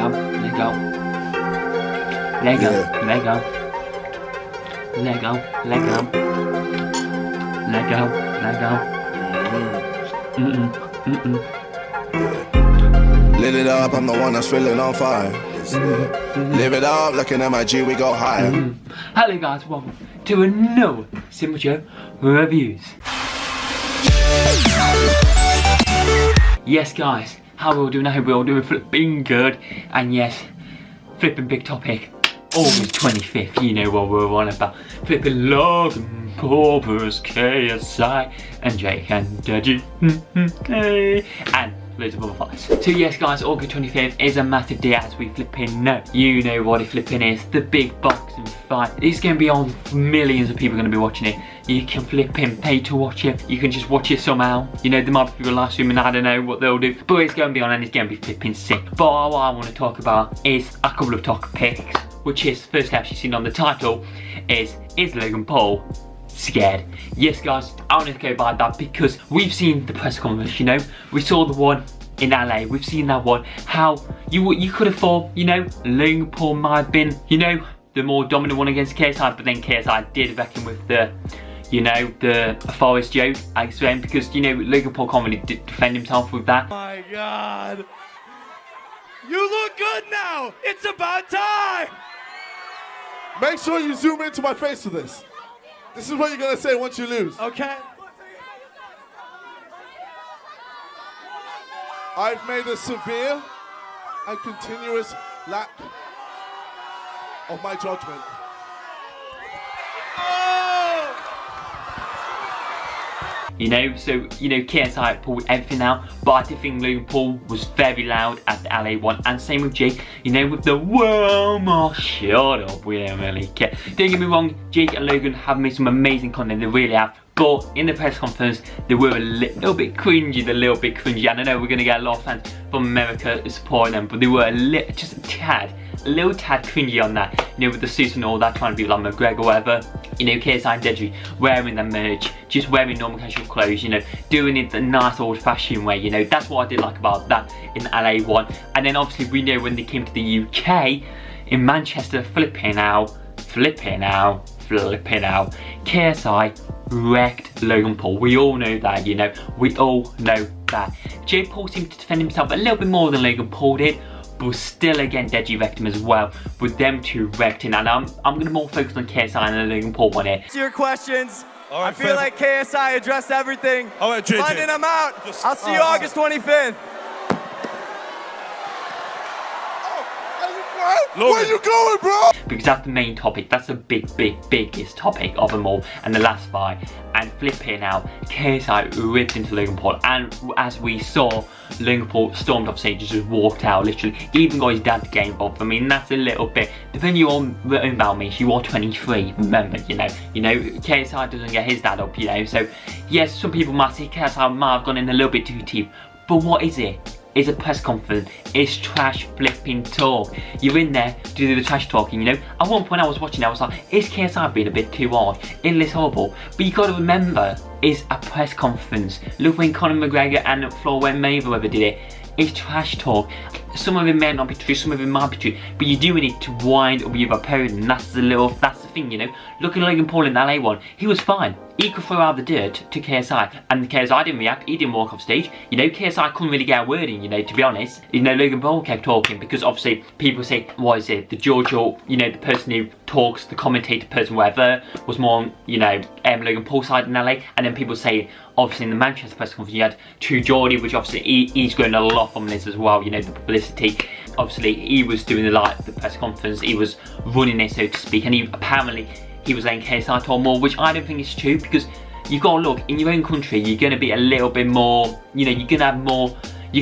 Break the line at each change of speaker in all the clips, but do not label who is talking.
go, let go. Let go, let go. Let go, let go. Let go, let go.
Lit it up, I'm the one that's feeling on fire. Live it up, looking at my G, we go higher.
Hello guys, welcome to another Simple Show Reviews. Yes guys, how are we all doing? I hope we're all doing flipping good. And yes, flipping big topic, August 25th, you know what we're on about. Flipping Logan, Paul versus KSI, and Jake and Deji, and loads of other fights. So yes guys, August 25th is a massive day as we flipping know. You know what it flipping is, the big boxing fight. It's going to be on, millions of people are going to be watching it. You can flipping pay to watch it, you can just watch it somehow. You know, there might be people live streaming, I don't know what they'll do, but it's going to be on and it's going to be flipping sick. But what I want to talk about is a couple of topics, which is, firstly, as you've seen on the title, is Logan Paul scared? Yes guys, I want to go by that because we've seen the press conference, you know, we saw the one in LA, we've seen that one, how you could have thought, you know, Logan Paul might have been, you know, the more dominant one against KSI, but then KSI did back him with the, you know, the Forest joke, I explained, because, you know, Logan Paul can't really defend himself with that.
Oh my God, you look good now, it's about time!
Make sure you zoom into my face for this. This is what you're gonna say once you lose.
Okay.
I've made a severe and continuous lack of my judgment.
You know, so, you know, KSI pulled everything out, but I did think Logan Paul was very loud at the LA one, and same with Jake, you know, with the whoa, more shut up, we don't really care. Don't get me wrong, Jake and Logan have made some amazing content, they really have, but in the press conference, they were a little bit cringy, and I know we're going to get a lot of fans from America supporting them, but they were just a little tad cringy on that, you know, with the suits and all that, trying to be like McGregor or whatever. You know, KSI and Deji wearing the merch, just wearing normal casual clothes, you know, doing it the nice old fashioned way, you know, that's what I did like about that in the LA one. And then obviously we know when they came to the UK, in Manchester, flipping out, KSI wrecked Logan Paul. We all know that, you know, we all know that. Jake Paul seemed to defend himself a little bit more than Logan Paul did, but still again Deji wrecked him as well, with them two wrecked him. And I'm going to more focus on KSI and Logan Paul on it.
To your questions,
right,
I feel like KSI addressed everything.
All right, JJ.
London, I'm out. I'll see you August 25th.
Logan. Where you going, bro?
Because that's the main topic, that's the biggest topic of them all, and the last fight. And flipping out, KSI ripped into Logan Paul, and as we saw, Logan Paul stormed off stage, just walked out, literally, even got his dad to get involved. I mean, that's a little bit, depending on your own about me, you are 23, remember, you know, KSI doesn't get his dad up, you know, so, yes, some people might say KSI might have gone in a little bit too deep, but what is it? It's a press conference, it's trash flipping talk. You're in there to do the trash talking, you know. At one point I was watching, I was like, is KSI being a bit too hard? Isn't this horrible? But you gotta remember, it's a press conference. Look when Conor McGregor and Floyd Mayweather did it. It's trash talk. Some of it may not be true, some of it might be true, but you're doing it to wind up your opponent, and that's the thing, you know. Look at Logan Paul in the LA one, he was fine. He could throw out the dirt to KSI, and KSI didn't react, he didn't walk off stage. You know, KSI couldn't really get a word in, you know, to be honest. You know, Logan Paul kept talking, because obviously people say, what is it, the judge or, you know, the person who talks, the commentator person, whatever, was more on, you know, Logan Paul's side in LA, and then people say, obviously in the Manchester press conference you had True Geordie, which obviously he's going a lot from this as well, you know, the publicity. Obviously he was doing the press conference, he was running it, so to speak, and apparently he was letting KSI talk more, which I don't think is true, because you've got to look, in your own country, you're going to be a little bit more, you know, you're going to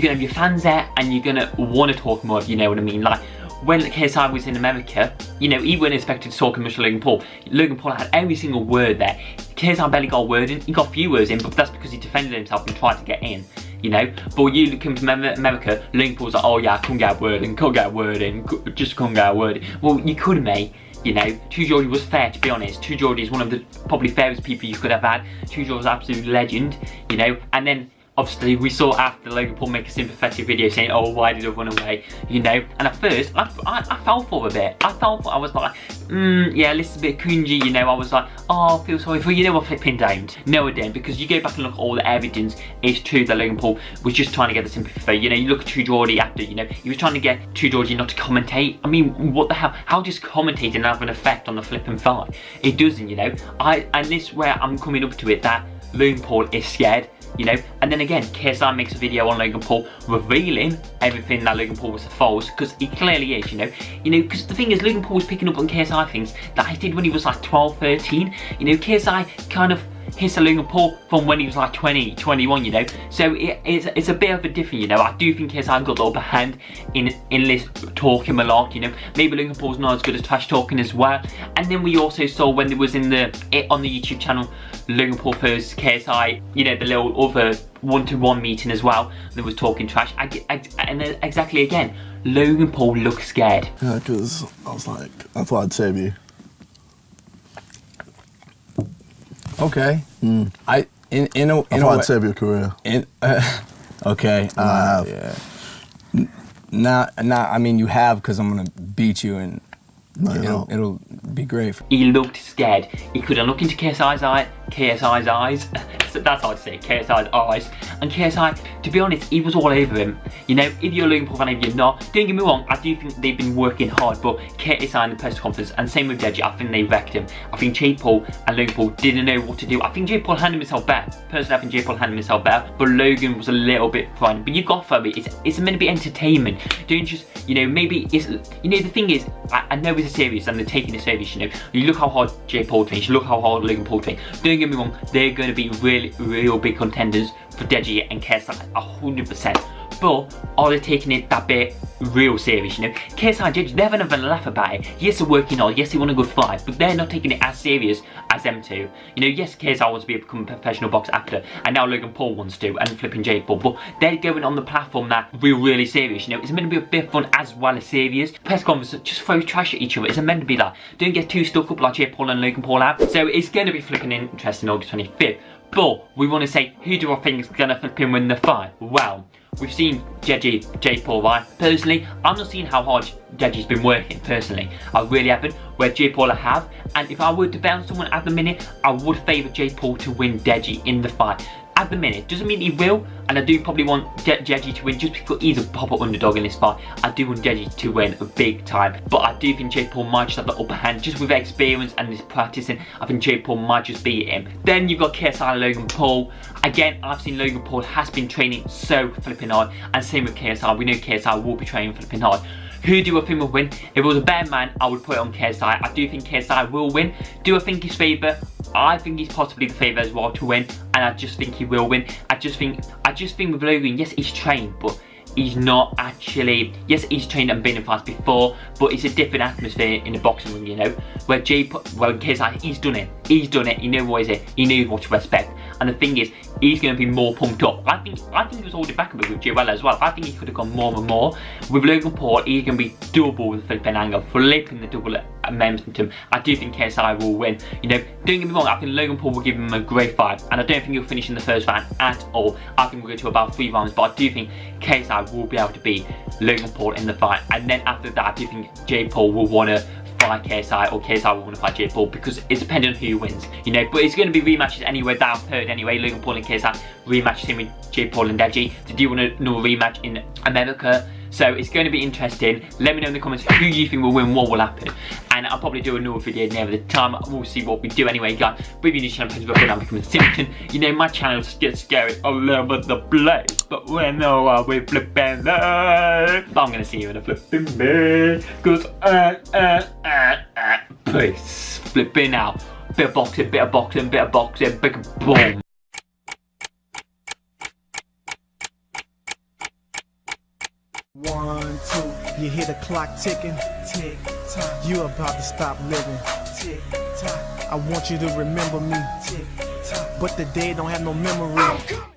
have your fans there, and you're going to want to talk more, if you know what I mean. Like, when KSI was in America, you know, he wasn't expected to talk much to Logan Paul. Logan Paul had every single word there. KSI barely got a word in, he got a few words in, but that's because he defended himself and tried to get in, you know. But you come to America, Logan Paul's like, oh yeah, I couldn't get a word in, just couldn't get a word in. Well, you could, mate. You know, True Geordie was fair, to be honest. True Geordie is one of the probably fairest people you could have had. True Geordie was an absolute legend, you know. And then obviously we saw after Logan Paul make a sympathetic video saying, oh, why did I run away, you know, and at first I fell for a bit. I was like, yeah, this is a bit cringy, you know. I was like, oh, I feel sorry for you know what, flipping don't. No, I didn't, because you go back and look at all the evidence. It's true that Logan Paul was just trying to get the sympathy. You know, you look at True Geordie after, you know, he was trying to get True Geordie not to commentate. I mean, what the hell? How does commentating have an effect on the flipping fight? It doesn't, you know. And this is where I'm coming up to it, that Logan Paul is scared, you know. And then again, KSI makes a video on Logan Paul revealing everything that Logan Paul was false, because he clearly is, you know, because the thing is, Logan Paul was picking up on KSI things that he did when he was like 12, 13, you know. KSI kind of hits a Logan Paul from when he was like 20, 21, you know. So it's a bit of a different, you know. I do think KSI got the upper hand in this talking a lot, you know. Maybe Logan Paul's not as good as trash talking as well. And then we also saw when there was on the YouTube channel, Logan Paul versus KSI, you know, the little other one-to-one meeting as well, that was talking trash. And exactly again, Logan Paul looked scared.
Yeah, because I was like, I thought I'd save you.
Okay. I thought
I'd save your career.
Okay.
I have.
Yeah. Now, I mean, you have, because I'm gonna beat you, and
No,
it'll be great.
He looked scared. He couldn't look into KSI's eyes. So that's hard to say, KSI's eyes. And KSI, to be honest, he was all over him. You know, if you're a Logan Paul fan, if you're not, don't get me wrong, I do think they've been working hard, but KSI in the press conference, and same with Deji, I think they wrecked him. I think Jake Paul and Logan Paul didn't know what to do. I think Jake Paul handled himself better. Personally, I think Jake Paul handled himself better, but Logan was a little bit frightened. But you got for it, it's meant to be entertainment. Don't just, you know, maybe it's, you know, the thing is, I know it's a serious and they're taking it serious, you know. You look how hard Jake Paul trains, you look how hard Logan Paul trains. Don't get me wrong, they're going to be real big contenders for Deji and KSI 100%. But are they taking it that bit real serious, you know? KSI and Deji, they're having a laugh about it. Yes, they're working hard, yes, they want a good fight, but they're not taking it as serious as them two. You know, yes, KSI wants to become a professional boxer after, and now Logan Paul wants to, and flipping Jake Paul, but they're going on the platform that we're really serious, you know? It's meant to be a bit of fun as well as serious. Press conference, just throw trash at each other. It's meant to be that. Don't get too stuck up like Jake Paul and Logan Paul have. So it's going to be flipping interesting August 25th. But we want to say, who do I think is going to flipping win the fight? Well, we've seen Jake Paul, right? Personally, I'm not seeing how hard Deji's been working, personally. I really haven't, where Jake Paul I have. And if I were to bet on someone at the minute, I would favour Jake Paul to win Deji in the fight. At the minute, doesn't mean he will, and I do probably want Deji to win just because he's a proper underdog in this fight. I do want Deji to win a big time, but I do think Jake Paul might just have the upper hand just with experience and his practicing. I think Jake Paul might just beat him. Then you've got KSI and Logan Paul. Again, I've seen Logan Paul has been training so flipping hard, and same with KSI. We know KSI will be training flipping hard. Who do I think will win? If it was a better man, I would put it on KSI. I do think KSI will win. Do I think he's favourite? I think he's possibly the favourite as well to win, and I just think he will win. I just think with Logan, yes, he's trained, but he's not actually, yes, he's trained and been in fights before, but it's a different atmosphere in the boxing ring, you know, where KSI, he's done it, he knows what is it, he knows what to respect, and the thing is, he's going to be more pumped up. I think he was holding back a bit with Joel as well. I think he could have gone more and more. With Logan Paul, he's going to be double with flipping anger, flipping the double momentum. I do think KSI will win. You know, don't get me wrong, I think Logan Paul will give him a great fight, and I don't think he'll finish in the first round at all. I think we'll go to about 3 rounds, but I do think KSI will be able to beat Logan Paul in the fight, and then after that, I do think Jake Paul will want to fight KSI, or KSI will want to fight Jake Paul, because it's dependent on who wins, you know. But it's going to be rematches anyway, that I've heard anyway. Logan Paul and KSI rematches him with Jake Paul and Deji. They do want another rematch in America, so it's going to be interesting. Let me know in the comments who you think will win, what will happen, and I'll probably do another video near the time. We'll see what we do anyway, guys. But if you're new to the channel, please go down, become a Simpson. You know, my channel gets scary all over the place, but when we flipping there, I'm gonna see you in a flipping bit, cause peace, flipping out. Bit of boxing, bit of boxing, bit of boxing, big boom.
One, two, you hear the clock ticking, tick tock. You about to stop living, tick tock. I want you to remember me, tick tock. But the dead don't have no memory.